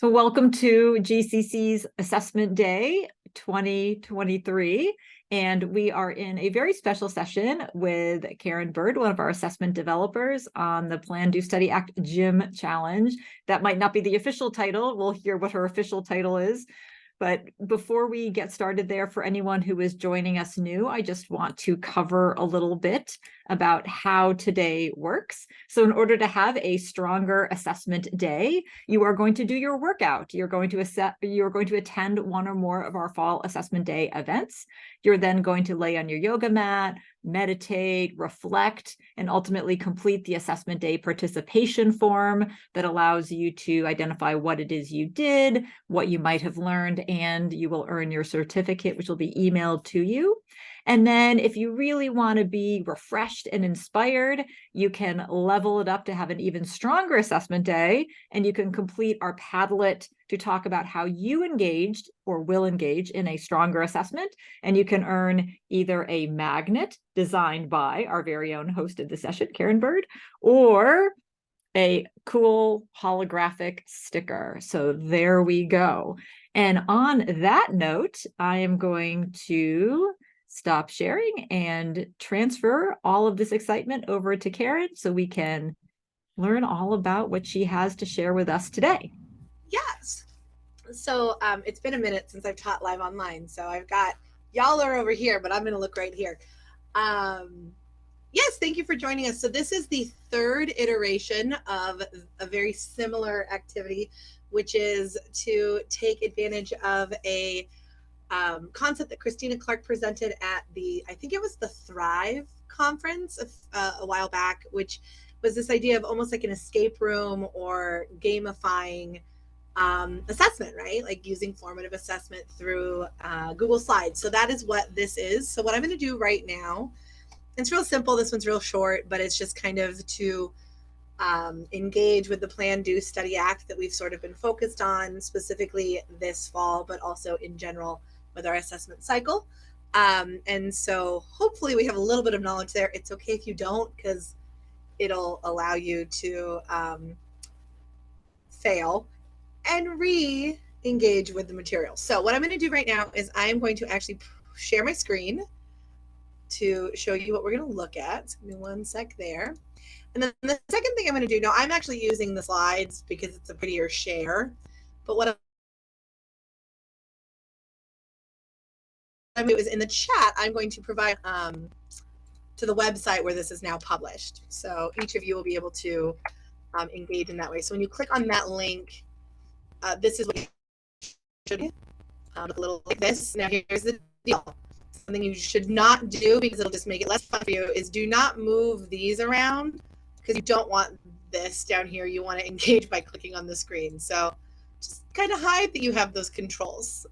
So welcome to GCC's Assessment Day 2023. And we are in a very special session with Caryn Bird, one of our assessment developers, on the Plan, Do, Study, Act GYM Challenge. That might not be the official title. We'll hear what her official title is. But before we get started there, for anyone who is joining us new, I just want to cover a little bit about how today works. So in order to have a stronger assessment day, you are going to do your workout. You're going to attend one or more of our fall assessment day events. You're then going to lay on your yoga mat, meditate, reflect, and ultimately complete the assessment day participation form that allows you to identify what it is you did, what you might have learned, and you will earn your certificate, which will be emailed to you. And then if you really want to be refreshed and inspired, you can level it up to have an even stronger assessment day, and you can complete our Padlet to talk about how you engaged or will engage in a stronger assessment. And you can earn either a magnet designed by our very own host of the session, Caryn Bird, or a cool holographic sticker. So there we go. And on that note, I am going to stop sharing and transfer all of this excitement over to Caryn so we can learn all about what she has to share with us today. Yes. So it's been a minute since I've taught live online. So I've got, y'all are over here, but I'm going to look right here. Yes, thank you for joining us. So this is the third iteration of a very similar activity, which is to take advantage of a concept that Christina Clark presented at I think it was the Thrive conference a while back, which was this idea of almost like an escape room or gamifying assessment, right? Like using formative assessment through Google Slides. So that is what this is. So what I'm going to do right now, it's real simple. This one's real short, but it's just kind of to engage with the Plan, Do, Study, Act that we've sort of been focused on specifically this fall, but also in general with our assessment cycle. And so hopefully we have a little bit of knowledge there. It's okay if you don't, because it'll allow you to fail and re-engage with the material. So what I'm going to do right now is I'm going to actually share my screen to show you what we're going to look at. So give me one sec there. And then the second thing I'm going to do, now I'm actually using the slides because it's a prettier share, but what I'm going to do is in the chat, I'm going to provide to the website where this is now published. So each of you will be able to engage in that way. So when you click on that link, this is what you should do. A little like this. Now here's the deal. Something you should not do, because it'll just make it less fun for you, is do not move these around, because you don't want this down here. You want to engage by clicking on the screen. So just kind of hide that you have those controls.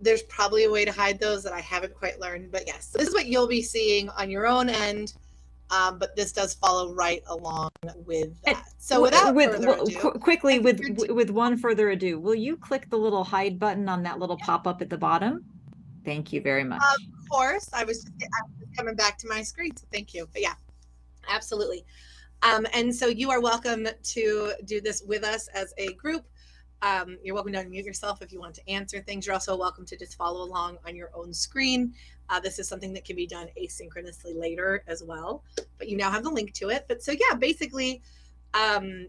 There's probably a way to hide those that I haven't quite learned, but yes, so this is what you'll be seeing on your own end. But this does follow right along with that. So without further ado, quickly, with one further ado, will you click the little hide button on that little pop-up at the bottom? Thank you very much. Of course, I was coming back to my screen, so thank you. But yeah, absolutely. And so you are welcome to do this with us as a group. You're welcome to unmute yourself if you want to answer things. You're also welcome to just follow along on your own screen. This is something that can be done asynchronously later as well, but you now have the link to it. But so yeah, basically,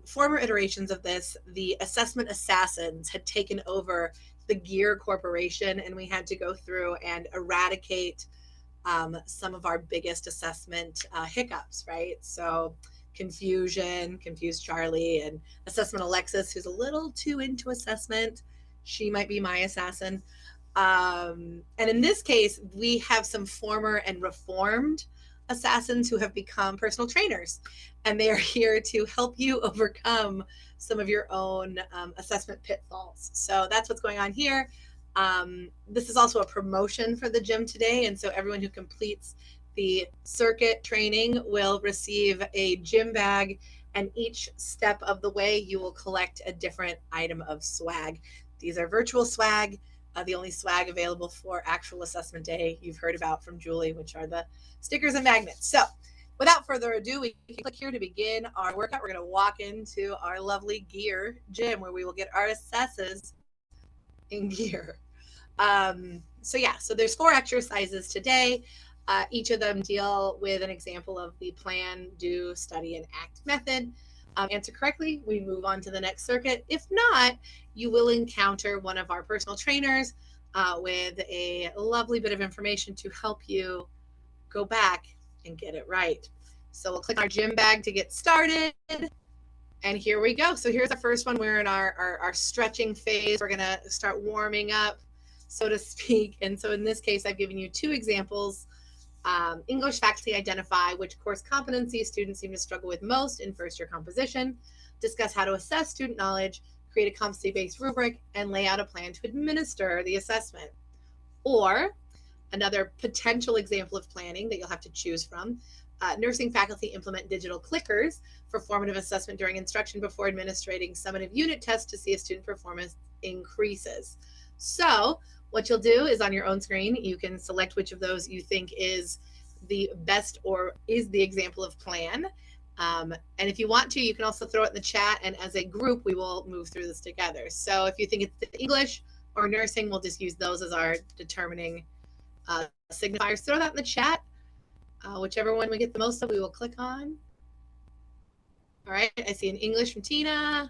former iterations of this, the assessment assassins had taken over the Gear Corporation, and we had to go through and eradicate some of our biggest assessment hiccups, right? So Confused Charlie, and Assessment Alexis, who's a little too into assessment. She might be my assassin. And in this case, we have some former and reformed assassins who have become personal trainers, and they are here to help you overcome some of your own assessment pitfalls. So that's what's going on here. This is also a promotion for the gym today, and so everyone who completes the circuit training will receive a gym bag, and each step of the way you will collect a different item of swag. These are virtual swag, the only swag available for actual assessment day you've heard about from Julie, which are the stickers and magnets. So without further ado, we can click here to begin our workout. We're going to walk into our lovely gear gym where we will get our assesses in gear. So there's 4 exercises today. Each of them deal with an example of the plan, do, study, and act method. Answer correctly, we move on to the next circuit. If not, you will encounter one of our personal trainers with a lovely bit of information to help you go back and get it right. So we'll click our gym bag to get started. And here we go. So here's our first one. We're in our stretching phase. We're going to start warming up, so to speak. And so in this case, I've given you 2 examples. English faculty identify which course competencies students seem to struggle with most in first year composition, discuss how to assess student knowledge, create a competency-based rubric, and lay out a plan to administer the assessment. Or another potential example of planning that you'll have to choose from, nursing faculty implement digital clickers for formative assessment during instruction before administering summative unit tests to see if student performance increases. So what you'll do is on your own screen, you can select which of those you think is the best or is the example of plan. And if you want to, you can also throw it in the chat, and as a group, we will move through this together. So if you think it's English or nursing, we'll just use those as our determining signifiers. Throw that in the chat. Whichever one we get the most of, we will click on. All right, I see an English from Tina.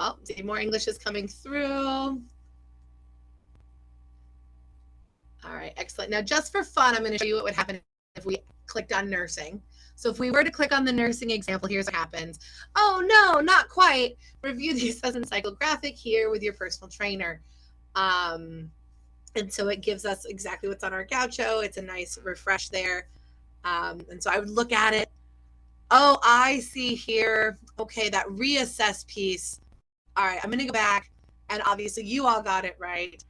Oh, see more English is coming through. All right, excellent. Now, just for fun, I'm going to show you what would happen if we clicked on nursing. So if we were to click on the nursing example, here's what happens. Oh, no, not quite. Review the assessment cycle graphic here with your personal trainer. And so it gives us exactly what's on our gaucho. It's a nice refresh there. And so I would look at it. Oh, I see here. Okay, that reassess piece. All right, I'm going to go back, and obviously you all got it right.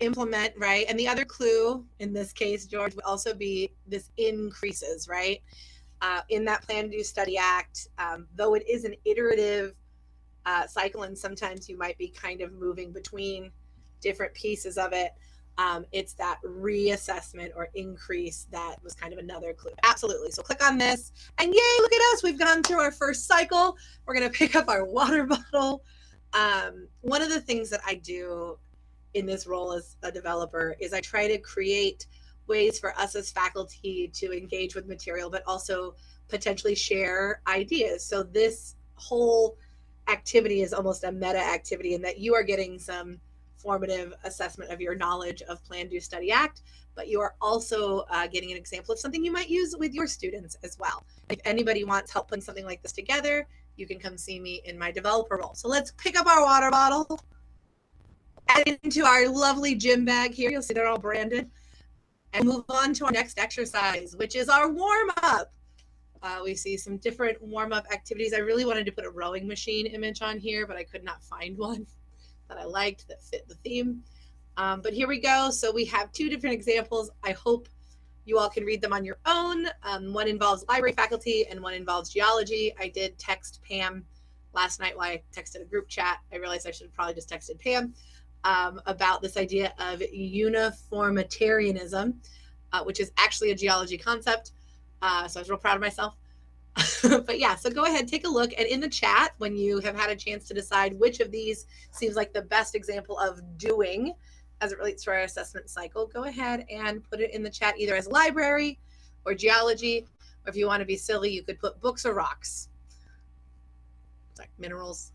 Implement, right? And the other clue in this case, George, would also be this increases, right? In that plan, do, study, act, though it is an iterative cycle, and sometimes you might be kind of moving between different pieces of it. It's that reassessment or increase that was kind of another clue. Absolutely. So click on this, and yay, look at us. We've gone through our first cycle. We're going to pick up our water bottle. One of the things that I do in this role as a developer is I try to create ways for us as faculty to engage with material, but also potentially share ideas. So this whole activity is almost a meta activity in that you are getting some formative assessment of your knowledge of plan, do, study, act, but you are also getting an example of something you might use with your students as well. If anybody wants help putting something like this together, you can come see me in my developer role. So let's pick up our water bottle, add it into our lovely gym bag here. You'll see they're all branded, and move on to our next exercise, which is our warm-up. We see some different warm-up activities. I really wanted to put a rowing machine image on here, but I could not find one that I liked that fit the theme. But here we go. So we have 2 different examples. I hope you all can read them on your own. One involves library faculty and one involves geology. I did text Pam last night while I texted a group chat. I realized I should have probably just texted Pam about this idea of uniformitarianism, which is actually a geology concept. So I was real proud of myself. But yeah, so go ahead, take a look, and in the chat, when you have had a chance to decide which of these seems like the best example of doing as it relates to our assessment cycle, go ahead and put it in the chat either as library or geology, or if you want to be silly, you could put books or rocks. Sorry, minerals.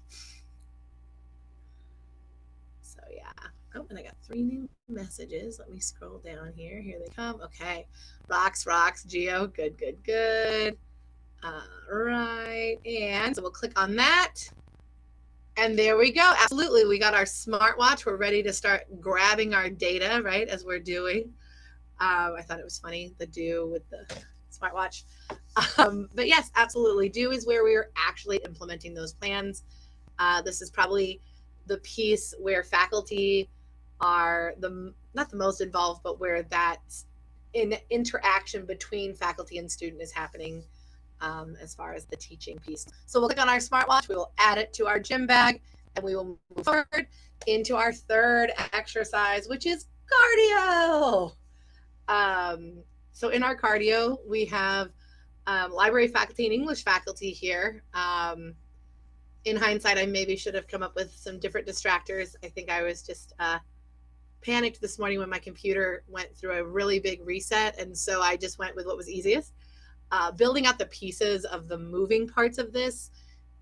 So yeah. Oh, and I got 3 new messages. Let me scroll down here. Here they come. Okay. Rocks, geo. Good, good, good. Right, and so we'll click on that, and there we go. Absolutely, we got our smartwatch. We're ready to start grabbing our data, right, as we're doing. I thought it was funny, the do with the smartwatch. But yes, absolutely, do is where we are actually implementing those plans. This is probably the piece where faculty are not the most involved, but where that interaction between faculty and student is happening. As far as the teaching piece. So we'll click on our smartwatch, we will add it to our gym bag, and we will move forward into our 3rd exercise, which is cardio. So in our cardio, we have library faculty and English faculty here. In hindsight, I maybe should have come up with some different distractors. I think I was just panicked this morning when my computer went through a really big reset. And so I just went with what was easiest. Building out the pieces of the moving parts of this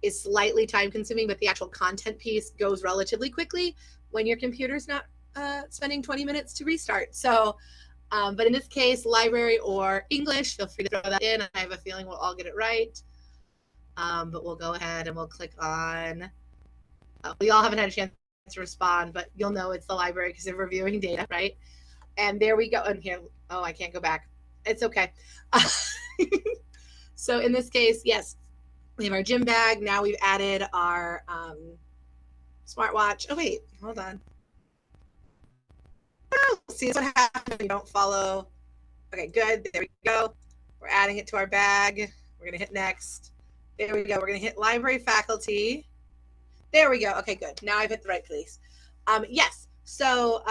is slightly time consuming, but the actual content piece goes relatively quickly when your computer's not spending 20 minutes to restart. So, but in this case, library or English, feel free to throw that in. I have a feeling we'll all get it right. But we'll go ahead and we'll click on, we all haven't had a chance to respond, but you'll know it's the library because they're reviewing data, right? And there we go. And here, oh, I can't go back. It's okay. So in this case, yes, we have our gym bag. Now we've added our smartwatch. Oh, wait, hold on. Oh, see what happens when you don't follow. Okay, good. There we go. We're adding it to our bag. We're going to hit next. There we go. We're going to hit library faculty. There we go. Okay, good. Now I've hit the right place. Yes. So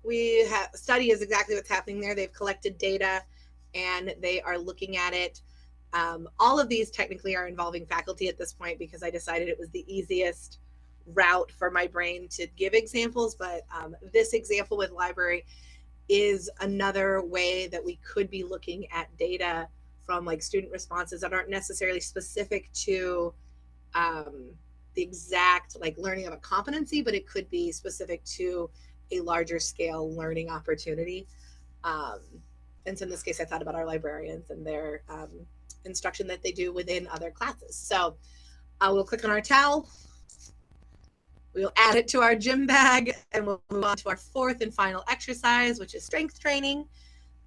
we have study is exactly what's happening there. They've collected data and they are looking at it. All of these technically are involving faculty at this point because I decided it was the easiest route for my brain to give examples. But this example with library is another way that we could be looking at data from like student responses that aren't necessarily specific to the exact like learning of a competency, but it could be specific to a larger scale learning opportunity. And so in this case, I thought about our librarians and their instruction that they do within other classes. So we'll click on our towel. We'll add it to our gym bag and we'll move on to our fourth and final exercise, which is strength training.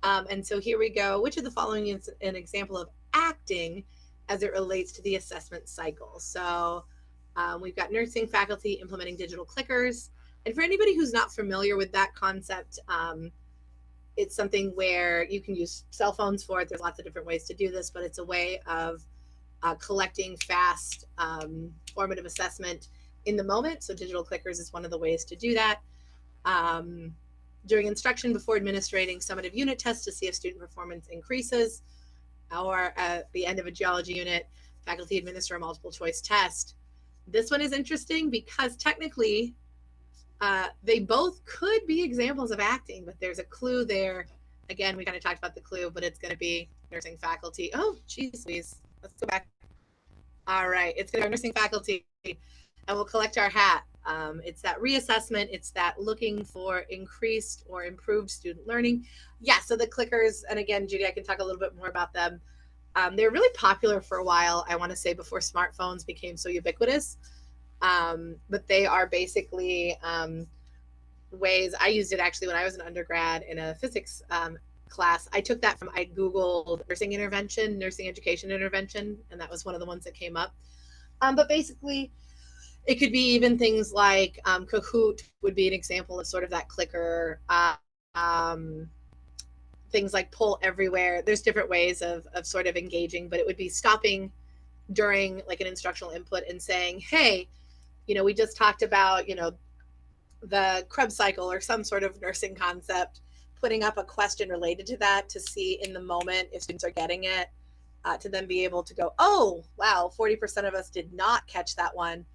And so here we go. Which of the following is an example of acting as it relates to the assessment cycle? So we've got nursing faculty implementing digital clickers. And for anybody who's not familiar with that concept, it's something where you can use cell phones for it. There's lots of different ways to do this, but it's a way of collecting fast formative assessment in the moment. So digital clickers is one of the ways to do that. During instruction before administrating summative unit tests to see if student performance increases, or at the end of a geology unit, faculty administer a multiple choice test. This one is interesting because technically they both could be examples of acting, but there's a clue there. Again, we kind of talked about the clue, but it's going to be nursing faculty. Oh, geez, please. Let's go back. All right, it's going to be nursing faculty, and we'll collect our hat. It's that reassessment. It's that looking for increased or improved student learning. Yeah, so the clickers, and again, Judy, I can talk a little bit more about them. They were really popular for a while, I want to say, before smartphones became so ubiquitous. But they are basically ways. I used it actually when I was an undergrad in a physics class. I took that I Googled nursing intervention, nursing education intervention, and that was one of the ones that came up. But basically, it could be even things like Kahoot would be an example of sort of that clicker. Things like Poll Everywhere. There's different ways of sort of engaging, but it would be stopping during like an instructional input and saying, hey, we just talked about, the Krebs cycle or some sort of nursing concept, putting up a question related to that to see in the moment if students are getting it, to then be able to go, oh, wow, 40% of us did not catch that one,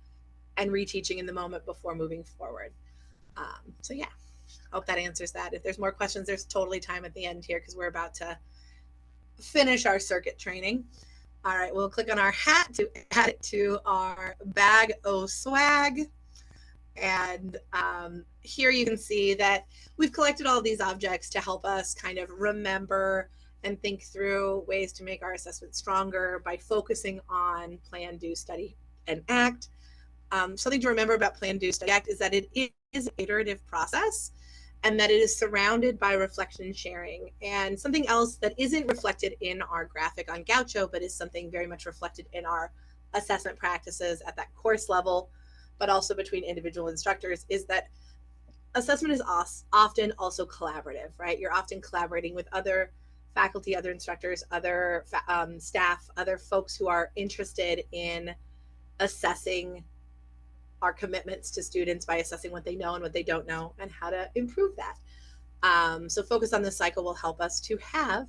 and reteaching in the moment before moving forward. So yeah, I hope that answers that. If there's more questions, there's totally time at the end here because we're about to finish our circuit training. All right, we'll click on our hat to add it to our bag o' swag. And here you can see that we've collected all these objects to help us kind of remember and think through ways to make our assessment stronger by focusing on plan, do, study, and act. Something to remember about plan, do, study, act is that it is an iterative process and that it is surrounded by reflection sharing. And something else that isn't reflected in our graphic on Gaucho, but is something very much reflected in our assessment practices at that course level, but also between individual instructors, is that assessment is often also collaborative, right? You're often collaborating with other faculty, other instructors, other staff, other folks who are interested in assessing our commitments to students by assessing what they know and what they don't know and how to improve that. So focus on this cycle will help us to have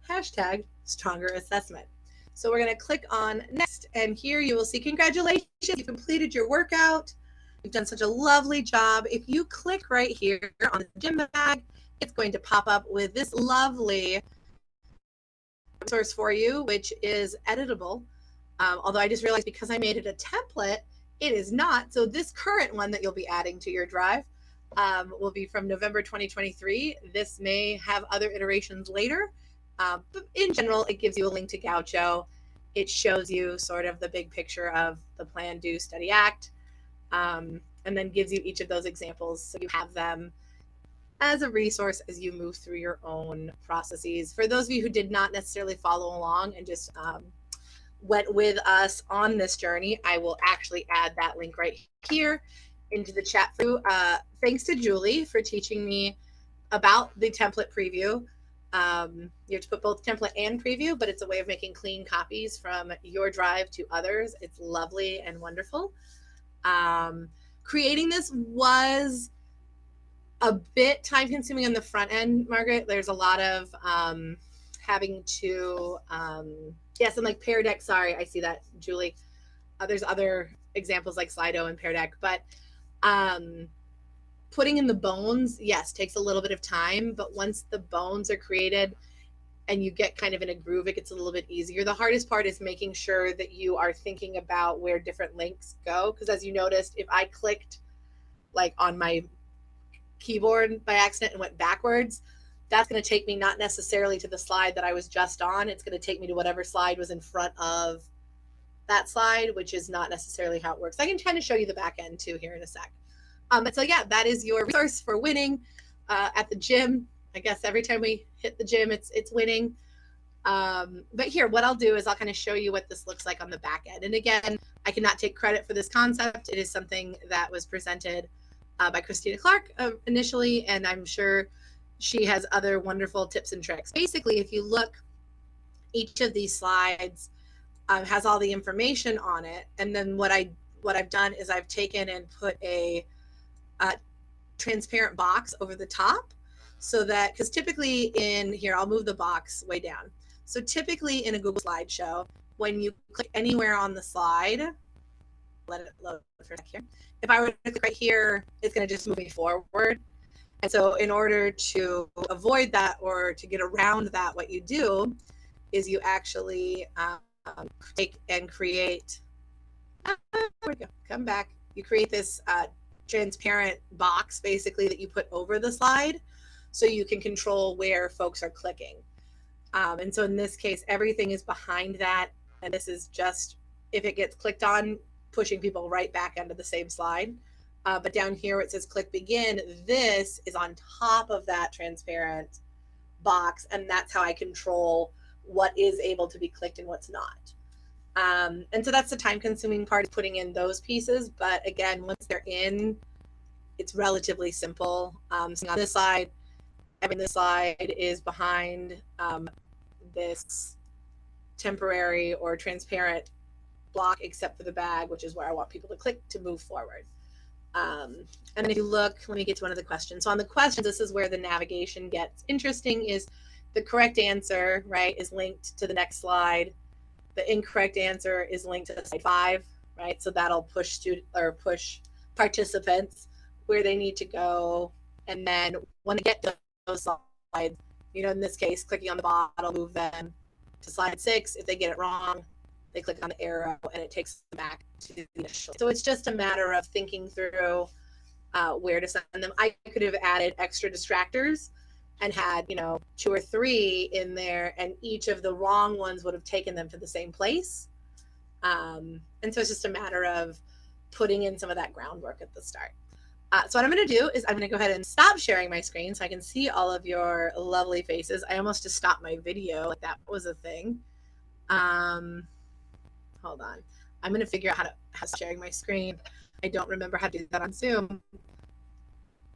hashtag stronger assessment. So we're going to click on next, and here you will see congratulations, you completed your workout. You've done such a lovely job. If you click right here on the gym bag, it's going to pop up with this lovely resource for you, which is editable. Although I just realized because I made it a template, it is not. So this current one that you'll be adding to your drive will be from November 2023. This may have other iterations later. But in general, it gives you a link to Gaucho. It shows you sort of the big picture of the plan, do, study, act, and then gives you each of those examples so you have them as a resource as you move through your own processes. For those of you who did not necessarily follow along and just went with us on this journey, I will actually add that link right here into the chat for you. Thanks to Julie for teaching me about the template preview. You have to put both template and preview, but it's a way of making clean copies from your drive to others. It's lovely and wonderful. Creating this was a bit time consuming on the front end, Margaret. There's a lot of having to, yes, and like Pear Deck, sorry, I see that, Julie. There's other examples like Slido and Pear Deck, but putting in the bones, yes, takes a little bit of time, but once the bones are created and you get kind of in a groove, it gets a little bit easier. The hardest part is making sure that you are thinking about where different links go. Because as you noticed, if I clicked like on my keyboard by accident and went backwards, that's going to take me not necessarily to the slide that I was just on. It's going to take me to whatever slide was in front of that slide, which is not necessarily how it works. I can kind of show you the back end too here in a sec. But so yeah, that is your resource for winning at the gym. I guess every time we hit the gym, it's winning. But here, what I'll do is I'll kind of show you what this looks like on the back end. And again, I cannot take credit for this concept. It is something that was presented by Christina Clark initially, and I'm sure she has other wonderful tips and tricks. Basically, if you look, each of these slides has all the information on it. And then what I've done is I've taken and put a transparent box over the top, so that, because typically in here, I'll move the box way down. So typically in a Google slideshow, when you click anywhere on the slide, let it load for a sec here. If I were to click right here, it's going to just move me forward. And so in order to avoid that or to get around that, what you do is you actually take and create, there we go, come back. You create this transparent box basically that you put over the slide so you can control where folks are clicking. And so in this case, everything is behind that. And this is just, if it gets clicked on, pushing people right back onto the same slide. But down here where it says click begin, this is on top of that transparent box. And that's how I control what is able to be clicked and what's not. And so that's the time consuming part, putting in those pieces. But again, once they're in, it's relatively simple. So on this slide, this slide is behind this temporary or transparent block, except for the bag, which is where I want people to click to move forward. And then if you look, let me get to one of the questions. So on the questions, this is where the navigation gets interesting, is the correct answer, right, is linked to the next slide. The incorrect answer is linked to slide 5, right? So that'll push push participants where they need to go. And then when they get to those slides, you know, in this case, clicking on the bottle, move them to slide 6. If they get it wrong, they click on the arrow and it takes them back to the initial. So it's just a matter of thinking through where to send them. I could have added extra distractors and had, you know, 2 or 3 in there, and each of the wrong ones would have taken them to the same place. And so it's just a matter of putting in some of that groundwork at the start. So what I'm going to do is I'm going to go ahead and stop sharing my screen so I can see all of your lovely faces. I almost just stopped my video, like that was a thing. Hold on. I'm going to figure out how to sharing my screen. I don't remember how to do that on Zoom.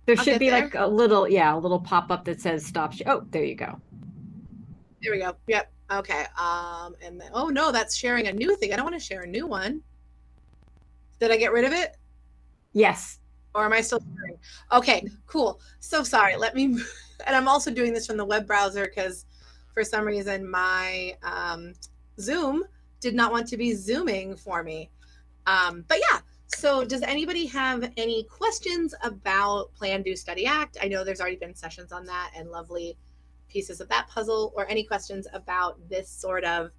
There should be like a little pop-up that says stop. Oh, there you go. There we go. Yep. Okay. And then, oh no, that's sharing a new thing. I don't want to share a new one. Did I get rid of it? Yes. Or am I still sharing? Okay, cool. So sorry. Let me, and I'm also doing this from the web browser because for some reason my Zoom did not want to be Zooming for me. But yeah, so does anybody have any questions about Plan, Do, Study, Act? I know there's already been sessions on that and lovely pieces of that puzzle, or any questions about this sort of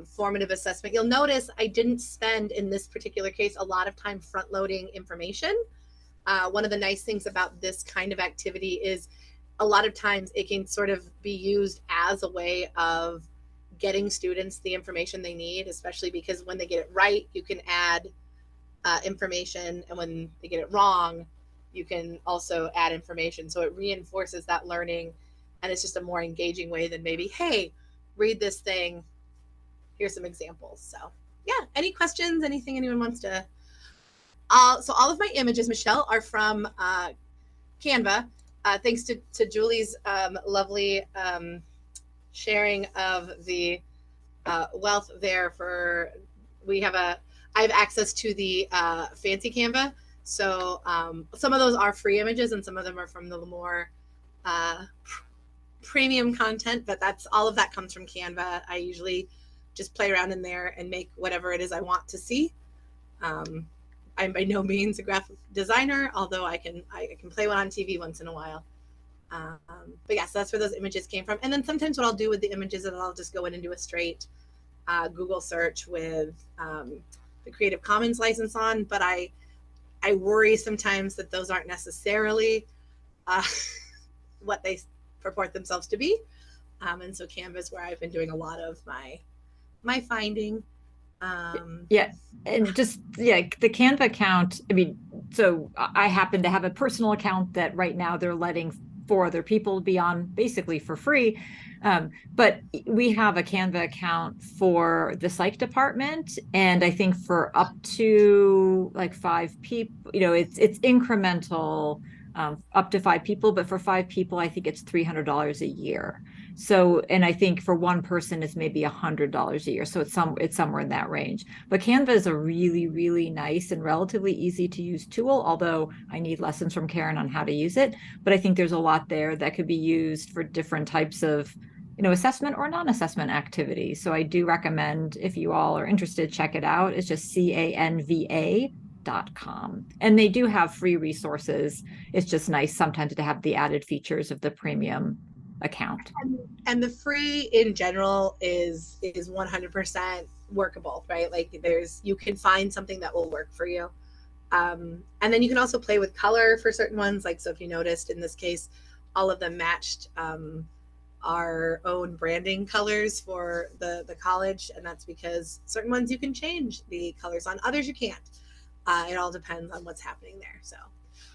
formative assessment. You'll notice I didn't spend, in this particular case, a lot of time front loading information. One of the nice things about this kind of activity is a lot of times it can sort of be used as a way of getting students the information they need, especially because when they get it right, you can add information, and when they get it wrong, you can also add information. So it reinforces that learning, and it's just a more engaging way than maybe, hey, read this thing, here's some examples. So yeah, any questions, anything anyone wants to so all of my images, Michelle, are from Canva. Thanks to Julie's lovely sharing of the wealth there. I have access to the fancy Canva. So some of those are free images and some of them are from the more premium content, but all of that comes from Canva. I usually just play around in there and make whatever it is I want to see. I'm by no means a graphic designer, although I can play one on TV once in a while. But yeah, so that's where those images came from. And then sometimes what I'll do with the images is I'll just go in and do a straight Google search with the Creative Commons license on. But I worry sometimes that those aren't necessarily what they purport themselves to be. And so Canva is where I've been doing a lot of my finding. Yeah. And just, yeah, the Canva account, I mean, so I happen to have a personal account that right now they're letting 4 other people be on basically for free. But we have a Canva account for the psych department. And I think for up to like 5 people, it's incremental, up to 5 people, but for 5 people, I think it's $300 a year. So, and I think for one person, it's maybe $100 a year. So it's somewhere in that range. But Canva is a really, really nice and relatively easy to use tool, although I need lessons from Caryn on how to use it. But I think there's a lot there that could be used for different types of, assessment or non-assessment activities. So I do recommend, if you all are interested, check it out. It's just canva.com. And they do have free resources. It's just nice sometimes to have the added features of the premium account. And the free in general is 100% workable, right? Like you can find something that will work for you. And then you can also play with color for certain ones. Like, so if you noticed in this case, all of them matched our own branding colors for the college. And that's because certain ones you can change the colors on, others you can't. It all depends on what's happening there. So,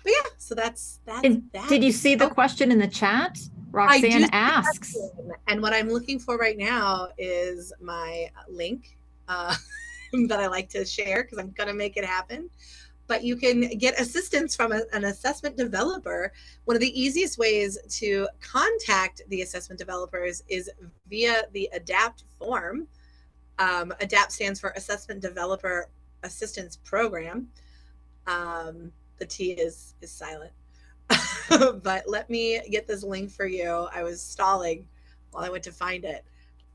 but yeah, so that's that. Did you see the question in the chat? Roxanne asks. And what I'm looking for right now is my link that I like to share because I'm going to make it happen. But you can get assistance from an assessment developer. One of the easiest ways to contact the assessment developers is via the ADAPT form. ADAPT stands for Assessment Developer Assistance Program. The T is silent. But let me get this link for you. I was stalling while I went to find it.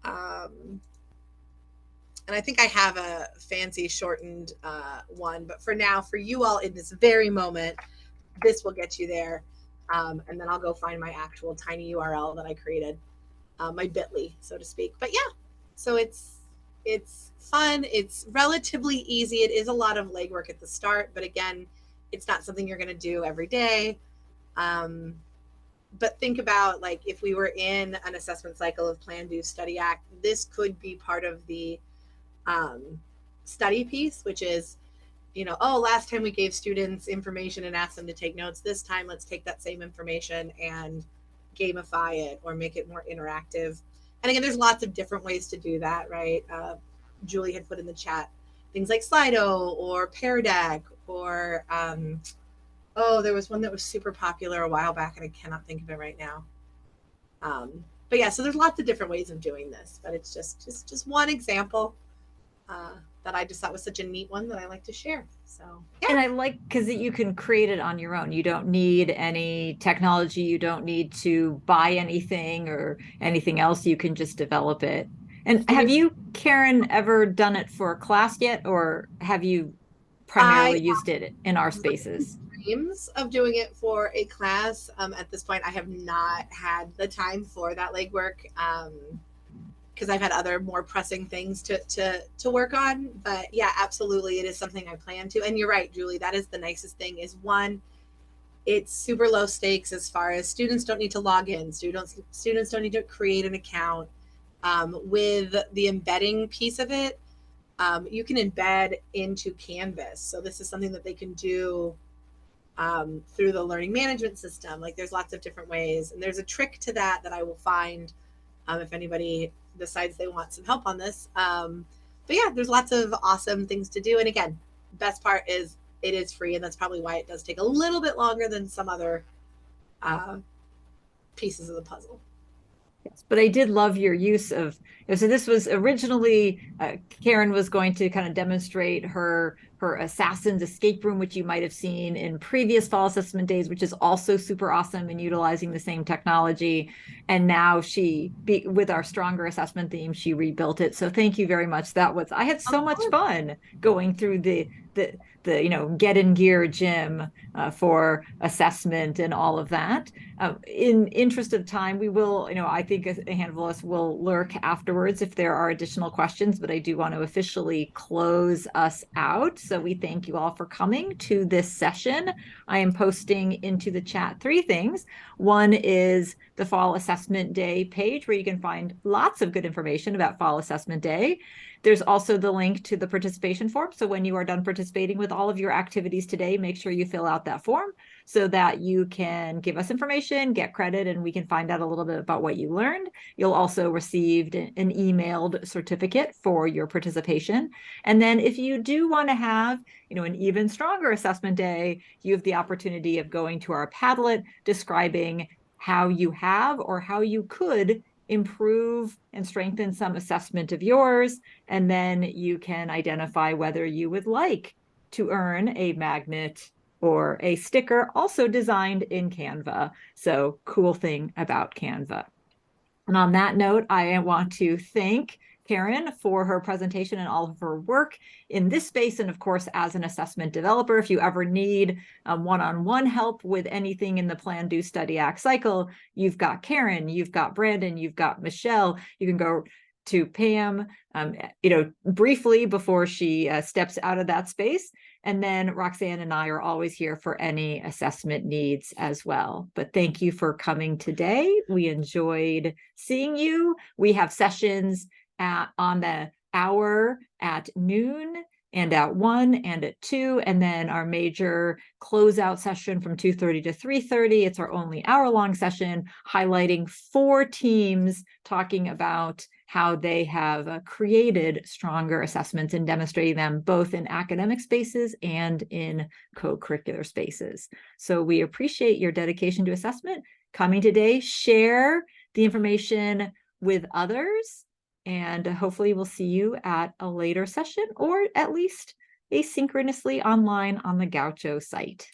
And I think I have a fancy shortened one, but for now, for you all in this very moment, this will get you there. And then I'll go find my actual tiny URL that I created, my bit.ly, so to speak. But yeah, so it's fun. It's relatively easy. It is a lot of legwork at the start, but again, it's not something you're going to do every day. But think about, like, if we were in an assessment cycle of Plan, Do, Study, Act, this could be part of the study piece, which is, last time we gave students information and asked them to take notes. This time, let's take that same information and gamify it or make it more interactive. And again, there's lots of different ways to do that, right? Julie had put in the chat things like Slido or Pear Deck or there was one that was super popular a while back and I cannot think of it right now. But yeah, so there's lots of different ways of doing this, but it's just one example that I just thought was such a neat one that I like to share. So yeah. And I like because you can create it on your own. You don't need any technology. You don't need to buy anything or anything else. You can just develop it. And have you, Caryn, ever done it for a class yet, or have you I primarily used it in our spaces? dreams of doing it for a class. At this point, I have not had the time for that legwork because I've had other more pressing things to work on. But yeah, absolutely, it is something I plan to. And you're right, Julie. That is the nicest thing. Is one, it's super low stakes as far as students don't need to log in. Students don't need to create an account. With the embedding piece of it, you can embed into Canvas. So this is something that they can do through the learning management system. Like there's lots of different ways. And there's a trick to that that I will find if anybody decides they want some help on this. But yeah, there's lots of awesome things to do. And again, best part is it is free. And that's probably why it does take a little bit longer than some other pieces of the puzzle. Yes, but I did love your use of, so this was originally, Caryn was going to kind of demonstrate her Assassin's Escape Room, which you might have seen in previous fall assessment days, which is also super awesome and utilizing the same technology. And now with our stronger assessment theme, she rebuilt it. So thank you very much. I had so much fun going through the get in gear gym for assessment and all of that. In interest of time, we will, I think a handful of us will lurk afterwards if there are additional questions, but I do want to officially close us out. So we thank you all for coming to this session. I am posting into the chat 3 things. One is the Fall Assessment Day page where you can find lots of good information about Fall Assessment Day. There's also the link to the participation form. So when you are done participating with all of your activities today, make sure you fill out that form so that you can give us information, get credit, and we can find out a little bit about what you learned. You'll also receive an emailed certificate for your participation. And then if you do want to have, an even stronger assessment day, you have the opportunity of going to our Padlet describing how you have or how you could improve and strengthen some assessment of yours. And then you can identify whether you would like to earn a magnet or a sticker also designed in Canva. So cool thing about Canva. And on that note, I want to thank Caryn for her presentation and all of her work in this space. And of course, as an assessment developer, if you ever need one-on-one help with anything in the Plan, Do, Study, Act cycle, you've got Caryn, you've got Brandon, you've got Michelle. You can go to Pam, briefly before she steps out of that space. And then Roxanne and I are always here for any assessment needs as well. But thank you for coming today. We enjoyed seeing you. We have sessions on the hour at noon and at 1 and at 2, and then our major closeout session from 2:30 to 3:30. It's our only hour-long session highlighting 4 teams talking about how they have created stronger assessments and demonstrating them both in academic spaces and in co-curricular spaces. So we appreciate your dedication to assessment, coming today, share the information with others, and hopefully we'll see you at a later session or at least asynchronously online on the Gaucho site.